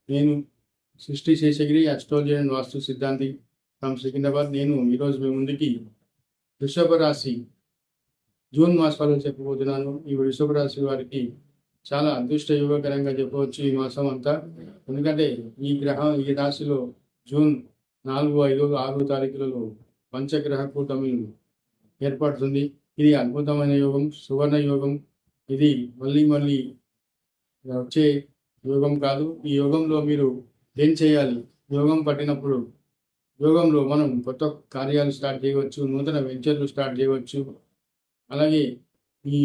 నేను సృష్టి Seshagiri astrology and వాస్తు సిద్ధాంతి ఫ్రమ్ సికింద్రాబాద్. నేను ఈరోజు మీ ముందుకి వృషభ రాశి జూన్ మాసాలు చెప్పబోతున్నాను. ఈ వృషభ రాశి వారికి చాలా అదృష్ట యోగకరంగా చెప్పవచ్చు ఈ మాసం అంతా. ఎందుకంటే ఈ రాశిలో జూన్ 4, 5, 6 తారీఖులలో పంచగ్రహ కూటమి ఏర్పడుతుంది. ఇది అద్భుతమైన యోగం, సువర్ణ యోగం. ఇది మళ్ళీ వచ్చే యోగం కాదు. ఈ యోగంలో మీరు ఏం చేయాలి? యోగం పట్టినప్పుడు యోగంలో మనం కొత్త కార్యాలు స్టార్ట్ చేయవచ్చు, నూతన వెంచర్లు స్టార్ట్ చేయవచ్చు. అలాగే ఈ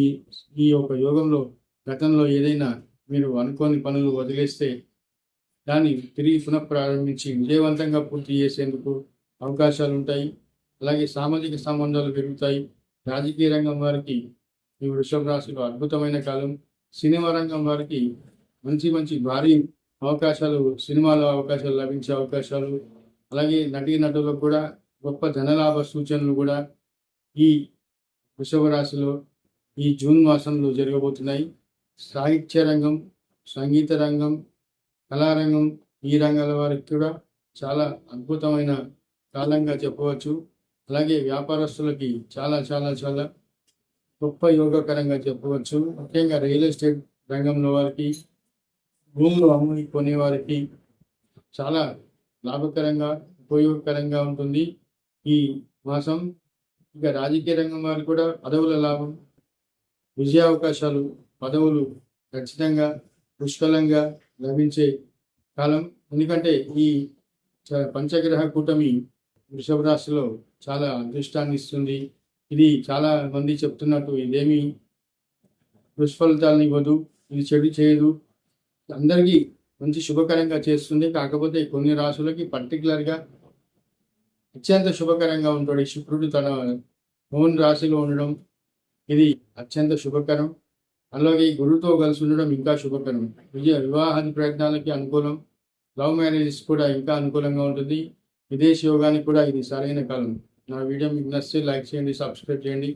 ఈ యొక్క యోగంలో గతంలో ఏదైనా మీరు అనుకోని పనులు వదిలేస్తే దాన్ని తిరిగి పునఃప్రారంభించి విజయవంతంగా పూర్తి చేసేందుకు అవకాశాలు ఉంటాయి. అలాగే సామాజిక సంబంధాలు పెరుగుతాయి. రాజకీయ రంగం వారికి ఈ వృషభ రాశిలో అద్భుతమైన కాలం. సినిమా రంగం వారికి మంచి భారీ అవకాశాలు, సినిమాలో అవకాశాలు లభించే అవకాశాలు, అలాగే నటులకు కూడా గొప్ప ధనలాభ సూచనలు కూడా ఈ వృషభ రాశిలో ఈ జూన్ మాసంలో జరగబోతున్నాయి. సాహిత్య రంగం, సంగీత రంగం, కళారంగం, ఈ రంగాల వారికి కూడా చాలా అద్భుతమైన కాలంగా చెప్పవచ్చు. అలాగే వ్యాపారస్తులకి చాలా గొప్ప యోగకరంగా చెప్పవచ్చు. ముఖ్యంగా రియల్ ఎస్టేట్ రంగంలో వారికి, భూములు అమ్ముని కొనే వారికి చాలా లాభకరంగా, ఉపయోగకరంగా ఉంటుంది ఈ మాసం. ఇక రాజకీయ రంగం వారికి కూడా పదవుల లాభం, విజయ అవకాశాలు, పదవులు ఖచ్చితంగా పుష్కలంగా లభించే కాలం. ఎందుకంటే ఈ పంచగ్రహ కూటమి వృషభ రాశిలో చాలా అదృష్టాన్ని ఇస్తుంది. ఇది చాలా మంది చెప్తున్నట్టు ఇదేమి దుష్ఫలితాలను ఇవ్వదు, ఇది చెడు చేయదు, అందరికీ మంచి శుభకరంగా చేస్తుంది. కాకపోతే కొన్ని రాశులకి పర్టికులర్గా అత్యంత శుభకరంగా ఉంటాడు. శుక్రుడు తన ఓన్ రాశిలో ఉండడం ఇది అత్యంత శుభకరం. అలాగే గురువుతో కలిసి ఉండడం ఇంకా శుభకరం. వివాహాది ప్రయత్నాలకి అనుకూలం, లవ్ మ్యారేజెస్ కూడా ఇంకా అనుకూలంగా ఉంటుంది. విదేశీ యోగానికి కూడా ఇది సరైన కాలం. నా వీడియో మీకు నచ్చితే లైక్ చేయండి, సబ్స్క్రైబ్ చేయండి.